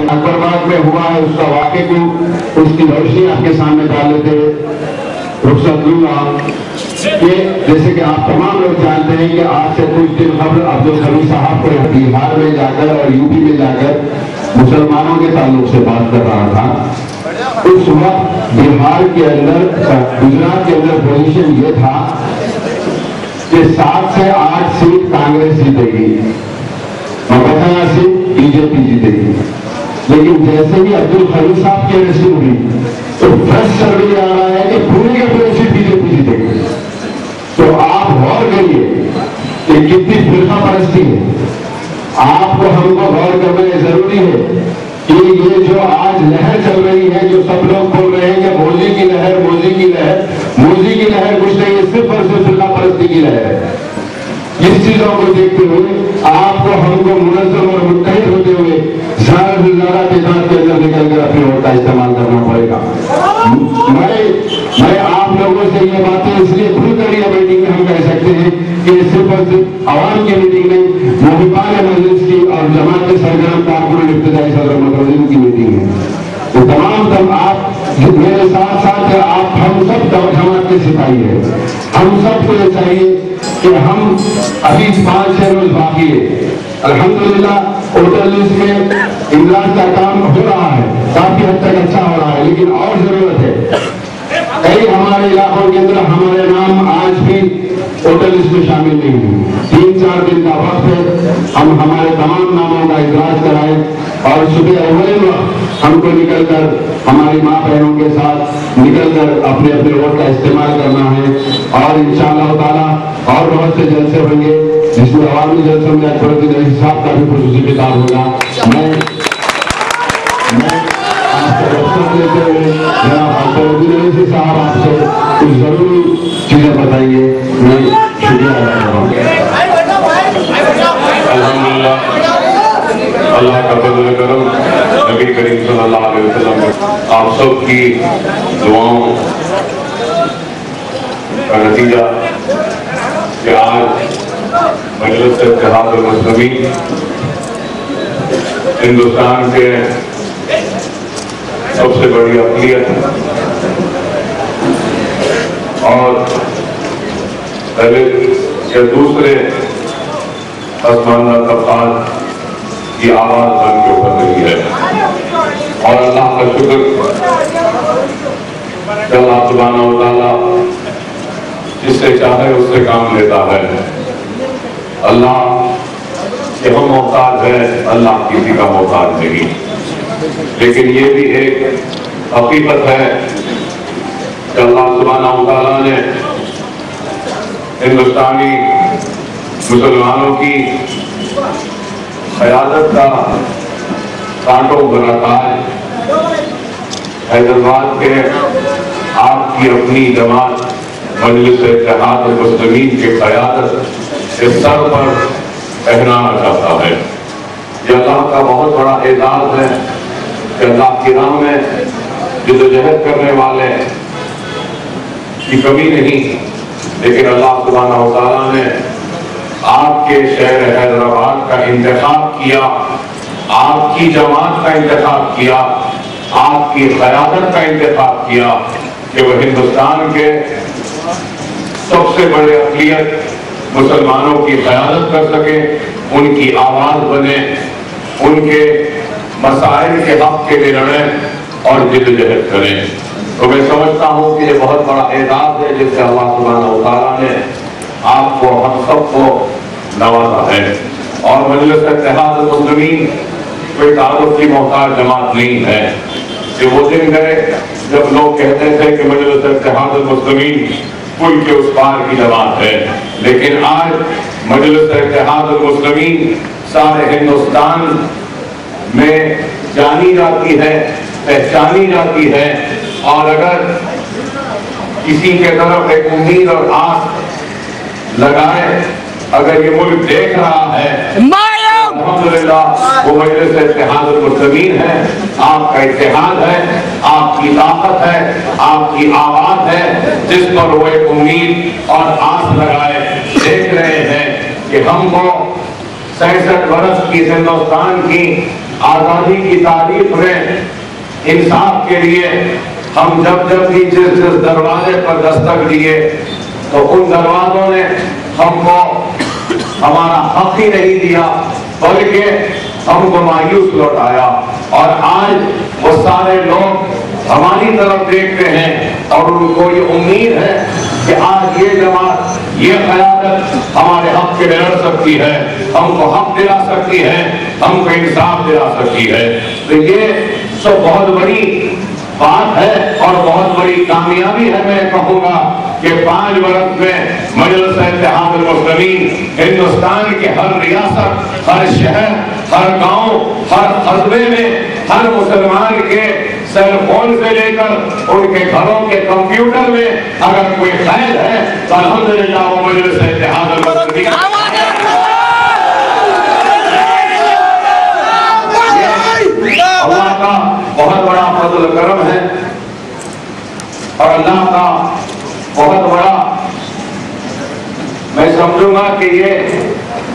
अकबरबाद में हुआ है उसका वाक़े को उसकी रोशनी आपके सामने डाल लेते रुखसत लूंगा कि जैसे कि आप तमाम लोग जानते हैं कि आज से कुछ दिन कबल अब्दुल हमीद साहब को बिहार में जाकर और यूपी में जाकर मुसलमानों के ताल्लुक से बात कर रहा था। उस वक्त बिहार के अंदर गुजरात के अंदर पोजीशन ये था कि 7 से 8 सीट कांग्रेस जीतेगी और 15 सीट बीजेपी जीतेगी। लेकिन जैसे ही अब्दुल हमीद साहब की अरेस्टिंग हुई तो फ्रेश सर्वे आ रहा है कि पूरे के पूरे सीट बीजेपी जीतेगी। तो आप गौर करिए कि कितनी फिरका परस्ती है। आपको हमको गौर करना जरूरी है कि ये जो आज लहर चल रही है, जो सब लोग बोल रहे हैं कि मोदी की लहर, मोदी की लहर, मोदी की लहर कुछ नहीं है, सिर्फ और सिर्फ फिरका परस्ती की लहर है। इस चीजों को देखते हुए आपको हमको मुनज़्ज़म और मुत्तहिद होते हुए ज्यादा से ज्यादा तादाद के अंदर निकलकर अपने वोट का इस्तेमाल करना पड़ेगा। मैं आप लोगों से ये बातें इसलिए खुलकर ये मीटिंग में हम कह सकते हैं कि सिर्फ और सिर्फ आवाम की मीटिंग नहीं, मुहिबान मजलिस की और जमात के सरगर्म कारकुन इब्तिदाई सदर मुतवल्लिन की मीटिंग है। तो तमाम आप मेरे साथ साथ आप हम सब जमात के सिपाही हैं। हम सबको ये चाहिए कि हम अभी 5-6 रोज बाकी है, अल्हम्दुलिल्लाह वोटर लिस्ट में इमलाज का काम हो रहा है, काफी हद तक अच्छा हो रहा है, लेकिन और जरूरत है। कई हमारे इलाकों के अंदर हमारे नाम आज भी वोटर लिस्ट में शामिल नहीं हुए। 3-4 दिन का वक्त है, हम हमारे तमाम नामों का इजलास कराएं और सुबह अव्वल वक्त हमको निकलकर हमारी माँ बहनों के साथ निकलकर अपने अपने वोट का इस्तेमाल करना है। और इंशाअल्लाह ताला और बहुत से जलसे होंगे जिसमें अवामी जलसों में अकबरुद्दीन अली साहब का भी खुसूसी खिताब होगा। मैं आपसे रुखसत लेते हुए जनाब अकबरुद्दीन अली साहब आपसे कुछ जरूरी चीजें बताएंगे। मैं शुक्रिया अदा कर रहा हूँ। अल्हम्दुलिल्लाह, अल्लाह का फज़ल करम, नबी करीम सल्लल्लाहु अलैहि वसल्लम, आप सब की दुआओं का नतीजा कि आज मजलिस इत्तेहाद मुस्लिमीन हिंदुस्तान के सबसे बड़ी अक़लियत और पहले या दूसरे पसमानदा तबक़ात की आवाज बन के उभर रही है। और अल्लाह का शुक्र कि अल्लाह सुब्हानहू व तआला जिससे चाहे उससे काम लेता है। अल्लाह के हम मोहताज है, अल्लाह किसी का मोहताज नहीं। लेकिन ये भी एक हकीकत है कि अल्लाह सुब्हानहू व तआला ने हिंदुस्तानी मुसलमानों की क़यादत का कांटों भरा ताज हैदराबाद के आपकी अपनी जमात मजलिस इत्तेहाद मुस्लिमीन की क़यादत के सर पर पहनाना चाहता है। ये अल्लाह का बहुत बड़ा एजाज़ है कि अल्लाह की राह में जिद्दोजहद करने वाले की कमी नहीं, लेकिन अल्लाह सुब्हानहू व तआला ने आपके शहर हैदराबाद का इंतखाब किया आपकी जमात का इंतखाब किया, आपकी क़यादत का इंतखाब किया कि वह हिंदुस्तान के सबसे बड़े अक़लियत मुसलमानों की क़यादत कर सके, उनकी आवाज़ बने, उनके मसाइल के हक़ के लिए लड़ें और जिद्दोजहद करें। तो मैं समझता हूँ कि ये बहुत बड़ा एजाज़ है जिससे अल्लाह सुब्हानहू व तआला ने आपको, हम सबको नवाजा है। और मजलिस इत्तेहाद मुस्लिमीन कोई तारुफ की मोहताज जमात नहीं है। कि वो दिन गए जब लोग कहते थे कि मजलिस इत्तेहाद मुस्लिमीन पुल के उस पार की जमात है, लेकिन आज मजलिस इत्तेहाद मुस्लिमीन सारे हिंदुस्तान में जानी जाती है, पहचानी जाती है। और अगर किसी के तरफ एक उम्मीद और आस लगाए, अगर ये मुल्क देख रहा है, अल्हम्दुलिल्लाह वो मजलिस इत्तेहाद मुस्लिमीन है, आपका इत्तेहाद है, आपकी ताकत है, आपकी आवाज है, जिस पर वो एक उम्मीद और आस लगाए। देख रहे हैं कि हमको 67 वर्ष की हिंदुस्तान की आजादी की तारीख में इंसाफ के लिए हम जब भी जिस दरवाजे पर दस्तक दिए, तो उन दरवाजों ने हमको हमारा हक ही नहीं दिया, बल्कि हमको मायूस लौटाया। और आज वो सारे लोग हमारी तरफ देखते हैं और उनको ये उम्मीद है कि आज ये जमात, ये क़यादत हमारे हक के लिए लड़ सकती है, हमको हक दिला सकती है, हमको इंसाफ दिला सकती है। तो ये सब बहुत बड़ी बात है और बहुत बड़ी कामयाबी है। मैं कहूँगा कि 5 वर्ष में मजलिस इत्तेहाद मुस्लिमीन हिंदुस्तान के हर रियासत, हर शहर, हर गांव, हर कस्बे में हर मुसलमान के सेल फोन से लेकर उनके घरों के कंप्यूटर में अगर कोई कैद है तो अल्हम्दुलिल्लाह वो मजलिस इत्तेहाद मुस्लिमीन। अल्लाह का बहुत बड़ा फजल करम है और अल्लाह का बहुत बड़ा, मैं समझूंगा कि ये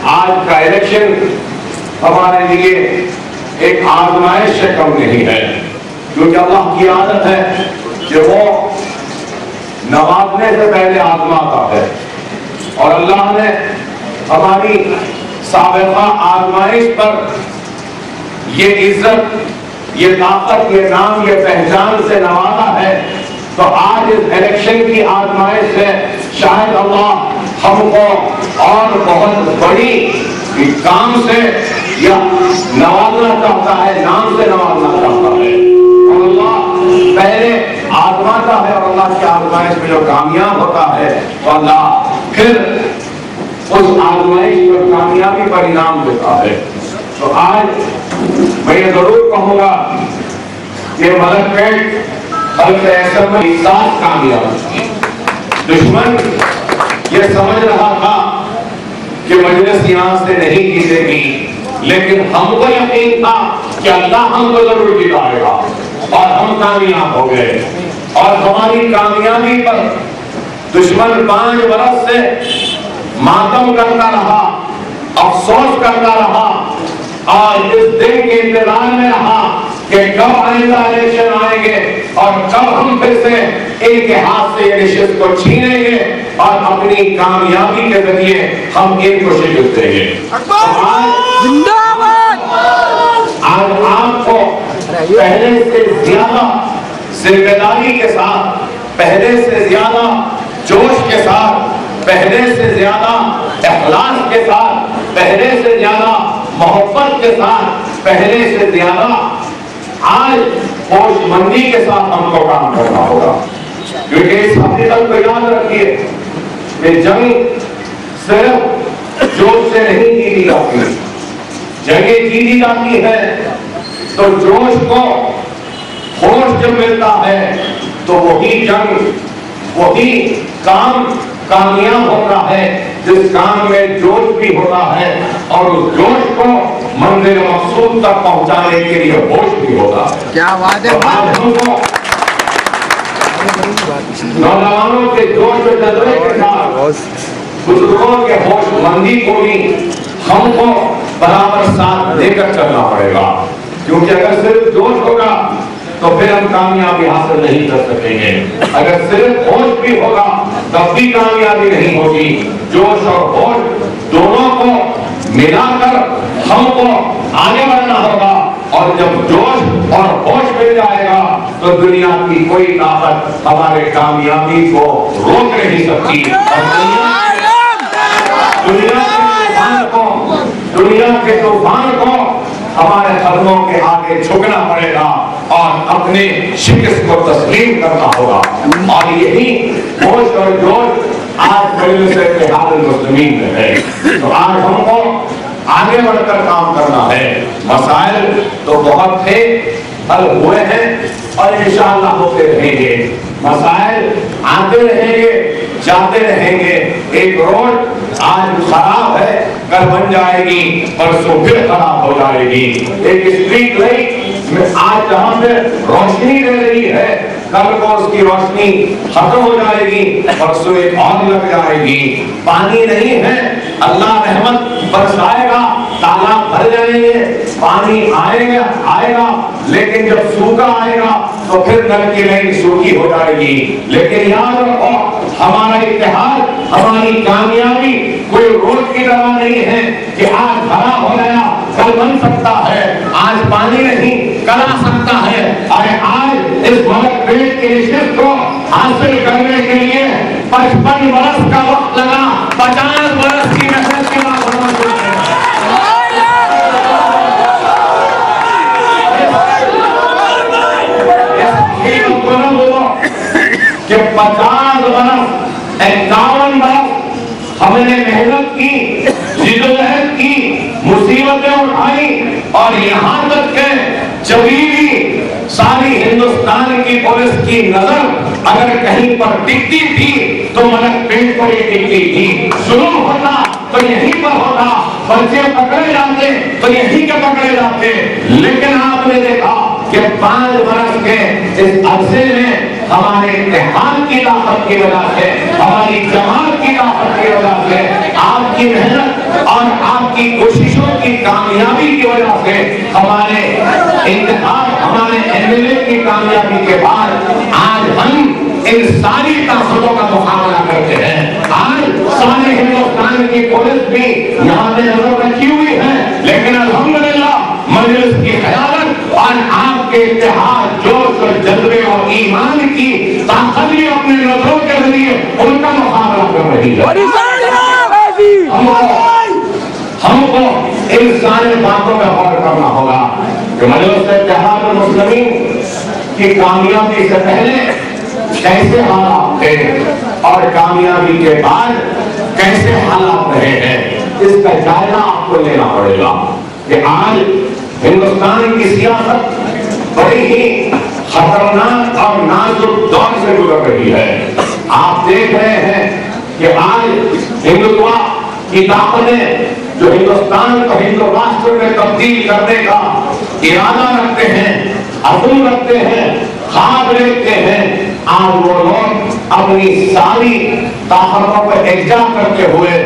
आज का इलेक्शन हमारे लिए एक आजमाइश से कम नहीं है, क्योंकि अल्लाह की आदत है कि वो नवाजने से पहले आजमाता है। और अल्लाह ने हमारी साबिक़ा आजमाइश पर ये इज्जत, ये ताकत, ये नाम, ये पहचान से नवाजा है। तो आज इस इलेक्शन की आजमाइश से शायद अल्लाह हमको और बहुत बड़ी काम से या नवाजना चाहता है, नाम से नवाजना चाहता है। और अल्लाह पहले आजमाता है और अल्लाह की आजमाइश में जो कामयाब होता है तो अल्लाह फिर उस आजमाइश पर कामयाबी पर इनाम देता है। तो आज मैं ये जरूर कहूंगा कि मलकपेट हल्के ऐसा में साथ कामयाब, दुश्मन ये समझ रहा था कि मजलिस यहां से नहीं जीतेगी, लेकिन हमको यकीन था कि अल्लाह हमको जरूर जिताएगा और हम कामयाब हो गए। और हमारी कामयाबी पर दुश्मन 5 बरस से मातम करता रहा, अफसोस करता रहा और इस दिन के इंतजार में रहा कि कब आइंदा इलेक्शन आएंगे और कब हम फिर से इनके हाथ से ये निश्चित को छीनेंगे और अपनी कामयाबी के जरिए हम इनको शिकस्त देंगे। आज आपको पहले से ज्यादा जिम्मेदारी के साथ, पहले से ज्यादा जोश के साथ, पहले से ज्यादा इखलास के साथ, पहले से ज्यादा मोहब्बत के साथ, पहले से ज्यादा आज होशमंदी के साथ हमको काम करना होगा। क्योंकि इस हकीकत को याद रखिए कि जंग सिर्फ जोश से नहीं जीती जाती, जंगें जीती जाती है तो जोश को होश जब मिलता है तो वही जंग, वही काम कामयाब होता है जिस काम में जोश भी होता है और उस जोश को मंजिल मकसूद तक पहुंचाने के लिए होश भी होता है। क्या बात है। नौजवानों के जोश और जज्बे के साथ बुजुर्गों के होशमंदी को भी हमको बराबर साथ लेकर चलना पड़ेगा, क्योंकि अगर सिर्फ जोश होगा तो फिर हम कामयाबी हासिल नहीं कर सकेंगे। अगर सिर्फ होश भी होगा तब भी कामयाबी नहीं होगी। जोश और होश दोनों को मिलाकर हमको आगे बढ़ना होगा, और जब जोश और होश मिल जाएगा तो दुनिया की कोई ताकत हमारे कामयाबी को रोक नहीं सकती। दुनिया के तूफान को हमारे कदमों के आगे झुकना पड़ेगा और अपने शिकस्त को तस्लीम करना होगा। और यही होश और जोश आज मजलिस इत्तेहादुल मुस्लिमीन में है। तो आज हमको आगे बढ़कर काम करना है। मसाइल तो बहुत थे, हल हुए हैं और इंशाअल्लाह होते रहेंगे। मसाइल आते रहेंगे, जाते रहेंगे। एक रोड आज खराब है, कल बन जाएगी, परसों फिर खराब हो जाएगी। एक स्ट्रीट लाइट आज जहां पे रोशनी दे रही है, कल को उसकी रोशनी खत्म हो जाएगी, परसों एक और लग जाएगी। पानी नहीं है, अल्लाह रहमत बरसाएगा, तालाब भर जाएंगे, पानी आएगा, लेकिन जब सूखा आएगा तो फिर नल की लाइन सूखी हो जाएगी। लेकिन याद रखो, हमारा इत्तेहाद, हमारी कामयाबी कोई रोड की तरह नहीं है कि आज भरा हो गया कल बन सकता है, आज पानी नहीं कल आ सकता है। अरे आज इस भारत देश के शिष्ट को हासिल करने के लिए 55 वर्ष का वक्त लगा, 50 वर्ष की मेहनत के बाद होना चाहिए। कि 50 वर्ष 51 वर्ष हमने मेहनत की, जिद्दोजहद की, मुसीबतें उठाई, और यहाँ तक के जभी भी सारी हिंदुस्तान की पुलिस की नजर अगर कहीं पर टिकती थी तो मलक पेट पर ही टिकती थी। जुल्म होता तो यहीं पर होता, बच्चे पकड़े जाते तो यहीं के पकड़े जाते। लेकिन आपने देखा कि 5 वर्ष के इस अरसे में हमारे इत्तेहाद की ताकत की वजह से, हमारी जमात की ताकत की वजह से, आपकी मेहनत और आपकी कोशिशों की कामयाबी की वजह से, हमारे इंतखाब, हमारे एमएलए की कामयाबी के बाद आज हम इन सारी ताकतों का मुकाबला करते हैं। आज सारे हिंदुस्तान की पुलिस भी यहाँ पे नजर रखी हुई है, लेकिन अल्हम्दुलिल्लाह मजलिस की क़यादत और आपके इत्तेहाद, जोश और जज्बे और ईमान की ताकत भी अपने नजरों के जरिए उनका मुकाबला कर रही है। हमको इन सारे बातों का गौर करना होगा कि मजलिस इत्तेहादुल मुस्लिमीन की कामयाबी से पहले कैसे हालात थे और कामयाबी के बाद कैसे हालात रहे हैं, इसका जायजा आपको लेना पड़ेगा। कि आज हिंदुस्तान की सियासत बड़ी ही खतरनाक और नाजुक दौर से गुजर रही है। आप देख रहे हैं कि आज हिंदुत्व की ताकतें जो हिंदुस्तान को हिंदू राष्ट्र में तब्दील करने का इरादा रखते हैं, असूल रखते हैं, ख्वाब देखते हैं, आज वो लोग अपनी सारी ताकतों पर एकजा करते हुए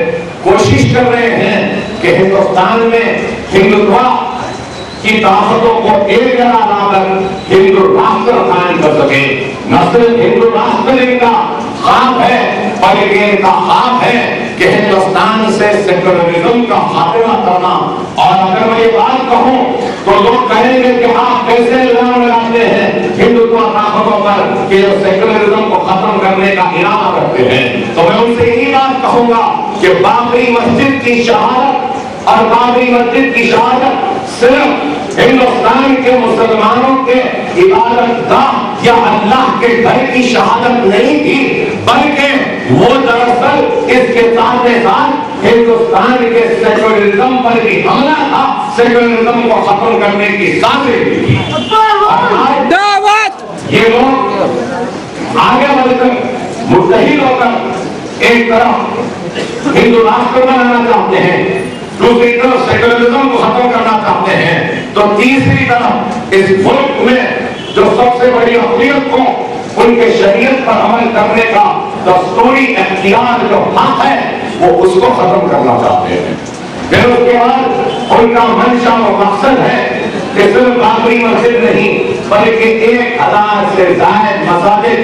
कोशिश कर रहे हैं कि हिंदुस्तान में हिंदुत्व की ताकतों को एक जगह लाकर हिंदू राष्ट्र कायम कर सके। न सिर्फ हिंदू राष्ट्र का ख्वाब है, बल्कि इनका ख्वाब है कि हिंदुस्तान से सेकुलरिज्म का खात्मा करना। और अगर मैं ये बात कहूं तो लोग कहेंगे कि आप कैसे इल्जाम लगाते हैं हिंदुत्व ताकतों पर कि जो सेकुलरिज्म को खत्म करने का इरादा करते हैं। तो मैं उनसे यही बात कहूंगा कि बाबरी मस्जिद की शहादत और बाबरी मस्जिद की शहादत सिर्फ हिंदुस्तान के मुसलमानों के इबादत गाह या अल्लाह के घर की शहादत नहीं थी, बल्कि वो दरअसल इसके साथ साथ हिंदुस्तान के सेकुलरिज्म पर भी हमला था, सेकुलरिज्म को खत्म करने की साजिश भी थी। ये लोग आगे बढ़कर मुत्तहिद होकर एक तरफ हिंदू राष्ट्र बनाना चाहते हैं, दूसरी तरफ सेकुलरिज्म को खत्म करना चाहते हैं, तो तीसरी तरफ इस मुल्क में जो सबसे बड़ी अक़लियत को उनके शरीयत पर अमल करने का दस्तूरी इख्तियार जो हक है, वो उसको खत्म करना चाहते हैं। फिर उसके बाद उनका मंशा और मकसद है कि सिर्फ बाबरी मस्जिद नहीं बल्कि 1000 से ज्यादा मसाजिद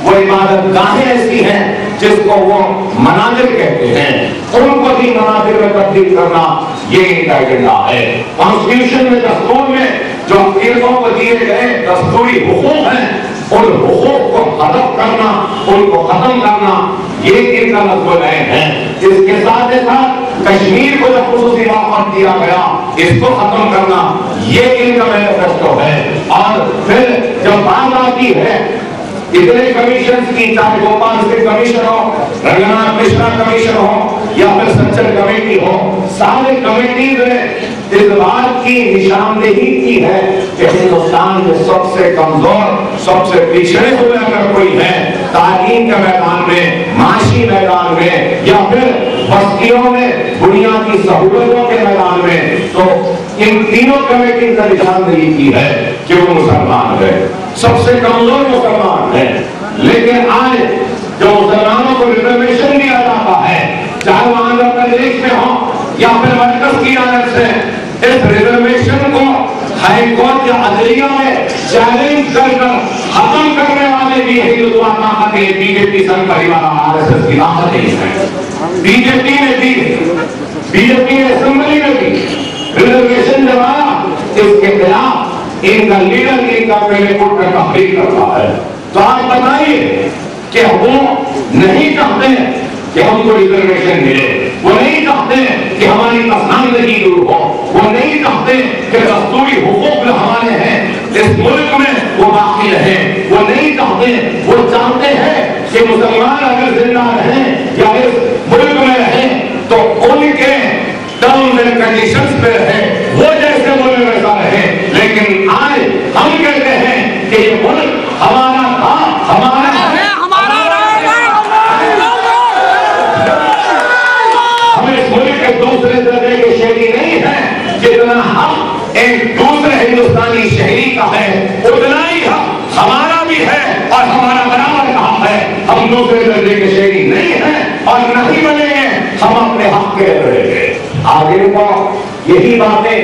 वो इबादत गाहें ऐसी हैं जिसको वो मनाजिर कहते हैं, उनको भी मनाजिर में तब्दील करना ये इनका एजेंडा है। कॉन्स्टिट्यूशन में, दस्तूर में जो अकीदतों को दिए गए दस्तूरी हुकूक हैं, उन हुकूक को खत्म करना, उनको खत्म करना, ये इनका लफ्ज़ है। इसके साथ साथ कश्मीर को जब खुसूसी मौक़िफ़ दिया गया, इसको खत्म करना, ये इनका मैनिफेस्टो है। और फिर जब बात आती है इतने कमीशन की, चाहे गोपाल सिंह कमीशन हो, रंगनाथ मिश्रा कमीशन हो या फिर सज्जन कमेटी हो, सारे कमेटीज ने इस बात की निशानदेही की है कि हिंदुस्तान में सबसे कमजोर, सबसे पिछड़े हुए अगर कोई है तालीम के मैदान में, माशी मैदान में या फिर बस्तियों में बुनियादी सहूलतों के मैदान में, तो इन तीनों कमेटी का निशानदेही की है कि वो मुसलमान है, सबसे कमजोर मुसलमान है। लेकिन आज जो मुसलमानों को रिजर्वेशन दिया जाता है, चाहे वो आंध्र प्रदेश में हो या फिर मरकज की जानब से, इस रिजर्वेशन को हाईकोर्ट या अदलिया में चैलेंज कर खत्म करने वाले भी हिंदुत्व ताकत है, बीजेपी संघ परिवार आरएसएस की ताकत है। बीजेपी ने भी, बीजेपी ने असेंबली में भी रिजर्वेशन जब आया, इसके खिलाफ इनका लीडर इनका पहले उठ कर तहरीक करता है। तो आप बताइए कि वो नहीं चाहते कि हमको रिजर्वेशन मिले, वो नहीं चाहते कि हमारी पसंदगी दूर हो, वो नहीं चाहते कि दस्तूरी हुकूक जो हमारे हैं इस मुल्क में वो बाकी रहे, वो नहीं चाहते, वो चाहते हैं कि मुसलमान अगर जिंदा रहें या इस मुल्क में रहें तो उनके टर्म्स एंड कंडीशंस पे रहे, वो जैसे बोले वैसा रहे। लेकिन आज हम कहते हैं कि ये मुल्क हमारा था, हमारा है, हमारा हम इस मुल्क के दूसरे दर्जे के शहरी नहीं है। जितना हम एक दूसरे हिंदुस्तानी शहरी का है उतना ही हम हमारा भी है और हमारा बराबर का हक है। हम दूसरे दर्जे के शहरी नहीं है और नहीं बनेंगे, हम अपने हक के रहेंगे। आगे को यही बातें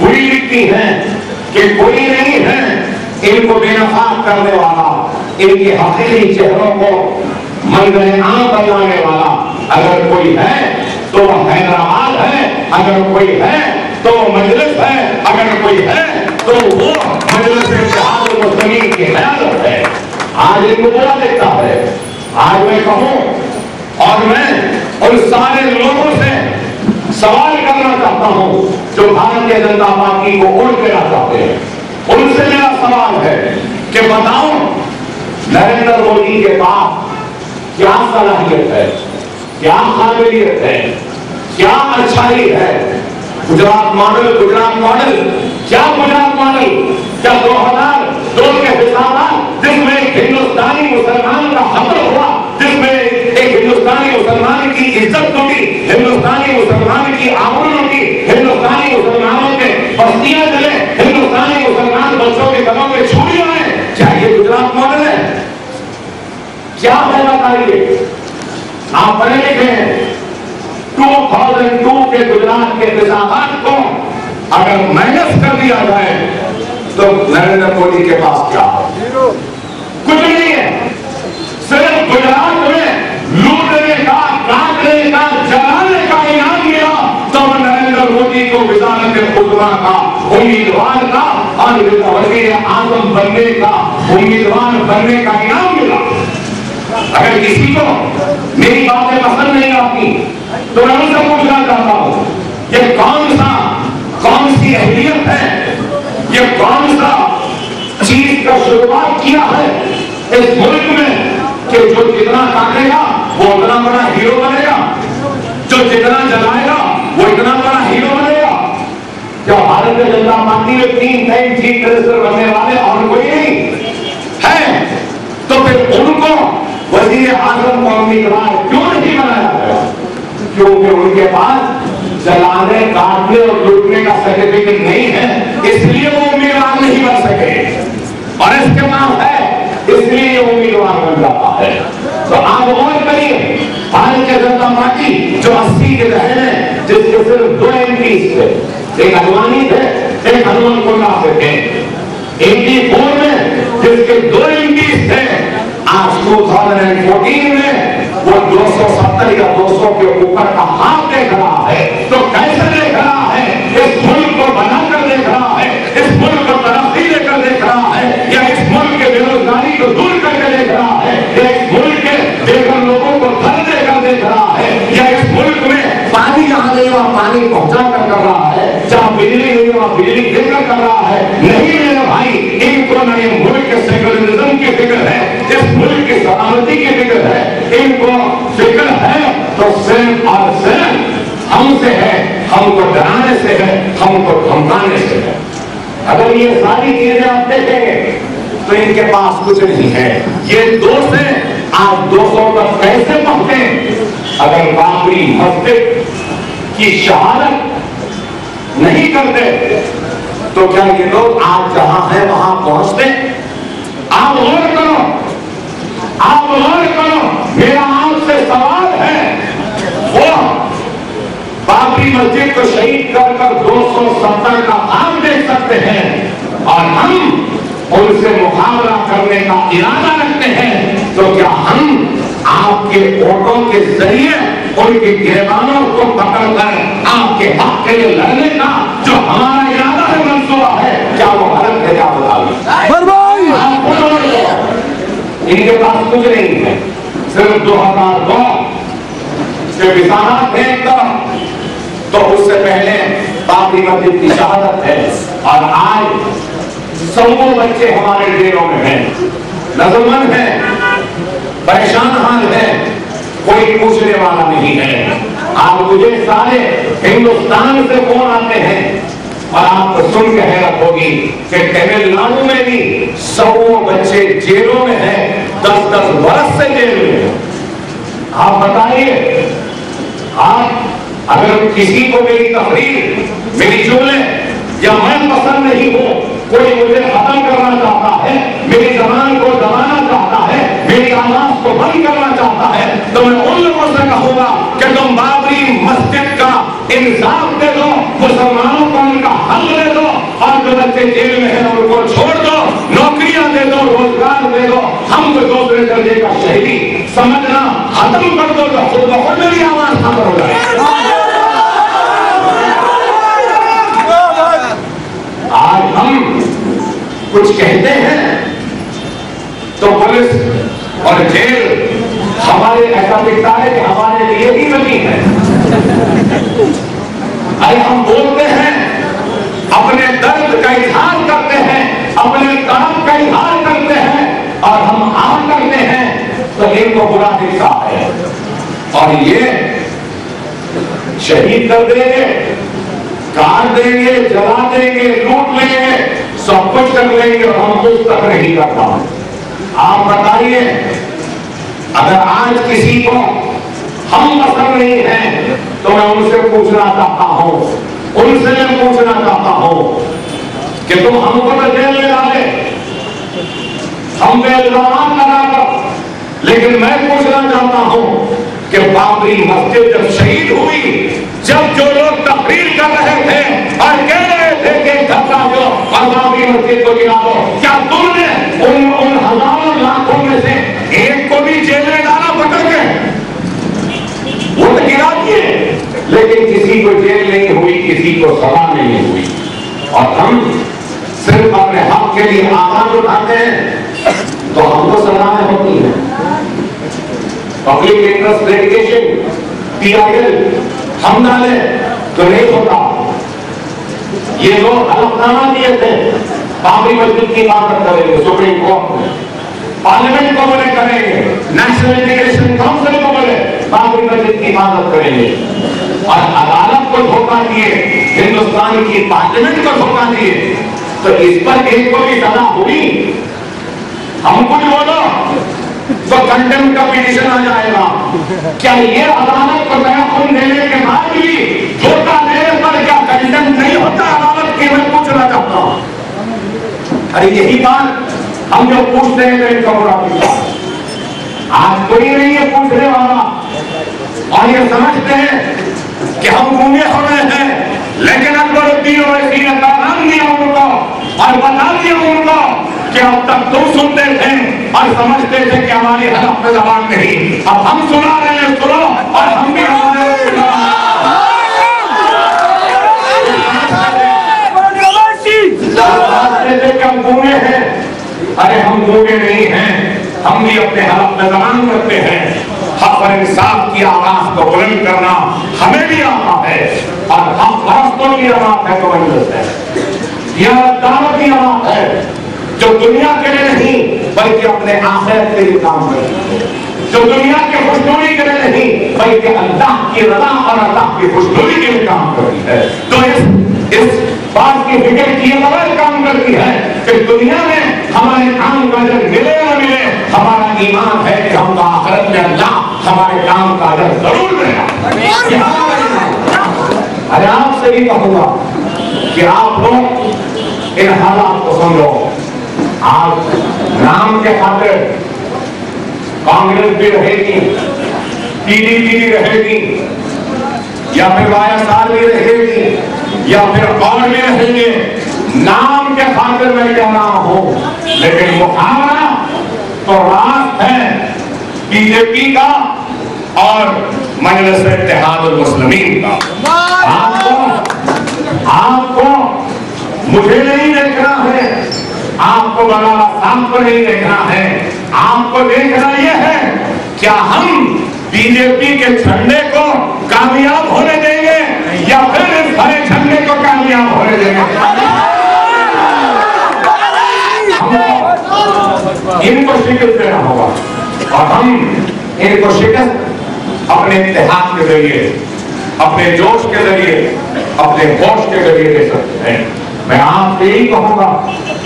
पूरी लिखती हैं कि कोई नहीं है इनको बेनकाब करने वाला, इनके हकीकी चेहरों को मंजर आम बनाने वाला। अगर कोई है तो वह हैदराबाद है, अगर कोई है तो मजलिस है, अगर कोई है तो वो मजलिस इत्तेहादुल मुस्लिमीन की क़यादत है। आज इनको बुरा देखता है। आज मैं कहूं और मैं उन सारे लोगों से सवाल करना चाहता हूं जो भारतीय जनता पार्टी को वोट देना चाहते हैं, उनसे मेरा सवाल है कि बताओ नरेंद्र मोदी के पास क्या सलाहियत है, क्या काबिलियत है, क्या अच्छाई है। गुजरात मॉडल, गुजरात मॉडल, क्या गुजरात मॉडल, क्या 2002 के हिसाब जिसमें एक हिंदुस्तानी मुसलमान का खतरा हुआ, जिसमें एक हिंदुस्तानी मुसलमान की इज्जत टूटी, हिंदुस्तानी मुसलमान की आबरू टूटी, हिंदुस्तानी मुसलमानों के बस्तियां जले, हिंदुस्तानी मुसलमान बच्चों के गलों में छुरियां हैं, क्या ये गुजरात मॉडल है? क्या है बताइए? आप पढ़े लिखे हैं। 2002 के गुजरात के निजामात को अगर माइनस कर दिया जाए तो नरेंद्र मोदी के पास क्या है? कुछ नहीं है। सिर्फ गुजरात में लूटने का, काटने का, जलाने का इनाम मिला तो नरेंद्र मोदी को वज़ारत खुदरा का उम्मीदवार का और वज़ीर आज़म बनने का, उम्मीदवार बनने का इनाम मिला। अगर किसी को मेरी बातें पसंद नहीं आती तो मैं उनसे पूछना चाहता हूं, ये कौन सी अहलियत है, ये कौन सा चीज का शुरुआत किया है इस मुल्क में कि जो जितना काटेगा वो उतना बड़ा हीरो बनेगा, जो जितना जलाएगा वो इतना बड़ा हीरो बनेगा। क्या भारतीय जनता पार्टी में 3 टाइम चीफ मिनिस्टर बनने वाले और कोई नहीं है? तो फिर उनको वज़ीर आज़म का उम्मीदवार क्यों नहीं बनाया गया? क्योंकि उनके पास जलाने, काटने और लूटने का सर्टिफिकेट नहीं है, इसलिए वो उम्मीदवार नहीं बन सके। और इसके पास है इसलिए ये उम्मीदवार बन जाता है। तो आप गौर करिए, भारतीय भारतीय जनता पार्टी जो 80 के दहर में जिसके सिर्फ 2 MP थे, एक अडवाणी थे, एक हनुमंत से थे, 84 में जिसके 2 MP थे, आज 2014 में वो 270 या 200 के ऊपर का हाथ देख रहा है। तो कैसे देख रहा है? इस मुल्क को बनाकर देख रहा है, इस मुल्क को तरक्की लेकर देख रहा है, या इस मुल्क के बेरोजगारी को दूर करके देख रहा है, या इस मुल्क के बेघर लोगों को घर देकर देख रहा है, या इस मुल्क में पानी जहां नहीं वहां पानी पहुंचा कर रहा है, जहां बिजली नहीं वहां बिजली देकर कर रहा है। नहीं मेरे भाई, इनको न ये मुल्क के सेकुलरिज्म की फिक्र है, इस मुल्क की सलामती की फिक्र है, इनको फिक्र है तो सिर्फ और सिर्फ हमसे है, हमको डराने से है, हमको धमकाने से है। अगर ये सारी चीजें आप देखेंगे तो इनके पास कुछ नहीं है। ये 2 से आज 200 तक कैसे पहुंचे? अगर बाबरी मस्जिद की शहादत नहीं करते तो क्या ये लोग आज जहां है वहां पहुंचते? आप गौर करो, आप गौर करो, मेरा आपसे सवाल है, वो बाबरी मस्जिद को शहीद कर 270 का काम देख सकते हैं और हम उनसे मुकाबला करने का इरादा रखते हैं, तो क्या हम आपके वोटों के जरिए उनके गिरबानों को पकड़कर आपके हक के लिए लड़ने का जो हमारा इरादा है, मंसूबा है, क्या वो गलत है? क्या बताइए? इनके पास कुछ नहीं है, सिर्फ 2002 के विसाहत थे तो उससे पहले बाबरी मस्जिद की शहादत है और आज 100 बच्चे हमारे जेलों में हैं, नजरमंद हैं, परेशान हाल है, कोई पूछने वाला नहीं है। आप मुझे सारे हिंदुस्तान से फोन आते हैं और आपको सुन के हैरत होगी कि तमिलनाडु में भी 100 बच्चे जेलों में हैं, 10-10 वर्ष से जेल में। आप बताइए, आप अगर किसी को मेरी तकरीर, मेरी जुमले या मैं पसंद नहीं हो, कोई मुझे खत्म करना चाहता है, मेरी जबान को दबाना चाहता है, मेरी आवाज को बंद करना चाहता है, तो मैं उन लोगों से कहूंगा कि तुम बाबरी मस्जिद का इंसाफ दे दो, मुसलमानों को उनका हक दे दो और जो बच्चे जेल में हैं उनको छोड़ दो, नौकरियां दे दो, रोजगार दे दो, हमको दूसरे दर्जे का शहीदी समझना खत्म कर दो, तो खुद ब खुद मेरी आवाज खत्म हो जाए। आज हम कुछ कहते हैं तो पुलिस और जेल हमारे ऐसा दिखता है कि हमारे लिए ही बनी है। अरे हम बोलते हैं, अपने दर्द का इजहार करते हैं, अपने काम का इजहार करते हैं और हम आम करते हैं तो इनको बुरा दिखता है और ये शहीद कर देंगे, काट देंगे, जला देंगे, लूट लेंगे, सब कुछ कर लेंगे और हम कुछ तक नहीं करता। आप बताइए, अगर आज किसी को हम पसंद नहीं है तो मैं उनसे पूछना चाहता हूं, उनसे मैं पूछना चाहता हूं कि तुम हमको तो जेल में डाले, हम पे इल्जाम लगाकर, लेकिन मैं पूछना चाहता हूं कि बाबरी मस्जिद जब शहीद हुई, जब जो लोग तकरीर कर रहे थे और कह रहे थे कि धक्का दो और बाबरी मस्जिद को गिरा दो, क्या तुमने उन हजारों लाखों में से एक को भी जेल में डाला पकड़ के? वो तो गिरा दिए, लेकिन किसी को जेल नहीं हुई, किसी को सजा नहीं हुई और हम सिर्फ अपने हक के लिए आवाज उठाते हैं तो हमको सजाएं होती है। पब्लिक इंटरेस्ट लिटिगेशन PIL हम डाले तो नहीं होता। ये लोग हलफनामा दिए थे, बाबरी मस्जिद की हिफाजत करेंगे सुप्रीम कोर्ट में, पार्लियामेंट को बोले करेंगे, नेशनल एजुकेशन काउंसिल को बोले बाबरी मस्जिद की हिफाजत करेंगे और अदालत को धोखा दिए, हिंदुस्तान की पार्लियामेंट को धोखा दिए, तो इस पर एक को भी सजा हुई। हम कुछ बोलो तो कंडेम का पिटीशन आ जाएगा। क्या ये अदालत को तयख्खुन देने के बाद भी धोखा देने पर क्या कंडेम नहीं होता अदालत की? मैं पूछना चाहता हूं। अरे यही बात हम जो पूछते हैं तो इनका बुरा दिखता है। आज कोई नहीं है पूछने वाला, और ये समझते हैं कि हम गूंगे हो रहे हैं, लेकिन अकबरुद्दीन ओवैसी ने पैगाम दिया उनको और बता दिया उनको कि अब तक तुम सुनते थे और समझते थे कि हमारी हलफ में जबान नहीं, अब हम सुना रहे हैं, सुनो और हम भी हम गूंगे हैं। अरे हम गूंगे नहीं हैं, हम भी अपने हलफ में जबान करते हैं। हक और इंसाफ की आवाज को बुलंद करना हमें भी आता है और हम फरस्तों की आवाज है तो मजलिस है, यह दावत की आवाज है जो दुनिया के लिए नहीं बल्कि अपने आखिरत के लिए काम करती है, जो दुनिया के खुशनुमी के लिए नहीं बल्कि अल्लाह की रज़ा और अल्लाह की खुशनुमी के लिए काम करती है। तो इस बात की फिक्र किए बगैर काम करती है कि दुनिया में हमारे काम का अजर मिले न मिले, हमारा ईमान है कि हम आखिरत में अल्लाह हमारे काम का अजर जरूर देगा। अरे आपसे भी कहूंगा कि आप लोग इन हालात को समझो। आज नाम के खातिर कांग्रेस भी रहेगी, पीडीपी भी रहेगी, या फिर वाईएसआर भी रहेगी, या फिर और भी रहेंगे। नाम के खातिर मैं कह रहा हूं, लेकिन मुकाबला तो रास्त है बीजेपी का और मजलिस इत्तेहादुल मुस्लिमीन का। आपको मुझे नहीं देखना है, आपको बनाना साहब को नहीं देखना है, आपको देखना यह है क्या हम बीजेपी के झंडे को कामयाब होने देंगे या फिर इस हरे झंडे को कामयाब होने देंगे। इनको शिकस्त देना होगा और हम इनको शिकस्त अपने इत्तेहाद के जरिए, अपने जोश के जरिए, अपने होश के जरिए दे सकते हैं। मैं आपसे यही कहूंगा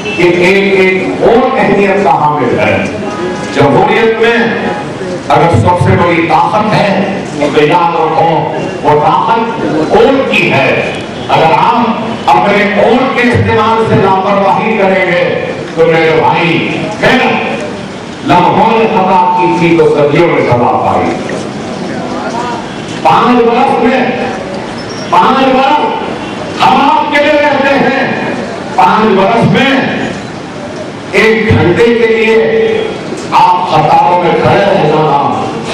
कि एक और अहमियत का हामिल है। जमहूरियत में अगर सबसे बड़ी ताकत है तो याद रखो वो ताकत वोट की है। अगर आप अपने वोट के इस्तेमाल से लापरवाही करेंगे तो मेरे भाई फिर लम्हों ने सजा की थी तो सदियों में सजा पाई। 5 वर्ष हम आपके लिए रहते हैं। 5 वर्ष में 1 घंटे के लिए आप कतारों में खड़े रह जाना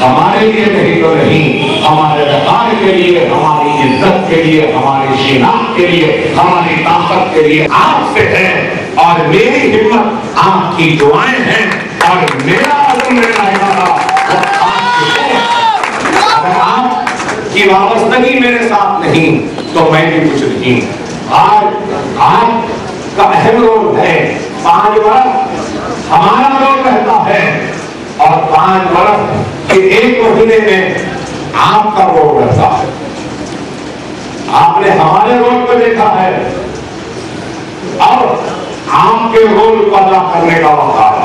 हमारे लिए नहीं तो नहीं, हमारे वकार के लिए, हमारी इज्जत के लिए, हमारी शिनाख्त के लिए, हमारी ताकत के लिए आपसे है। और मेरी हिम्मत आपकी दुआएं हैं और मेरा अज़्म, मेरा इरादा अगर आपकी वाबस्तगी मेरे साथ नहीं तो मैं भी कुछ नहीं। आज का अहम रोल है। 5 वर्ष हमारा रोल रहता है और 5 वर्ष के 1 महीने में आपका रोल रहता है। आपने हमारे रोल को देखा है और आपके रोल को अदा करने का वक्त है।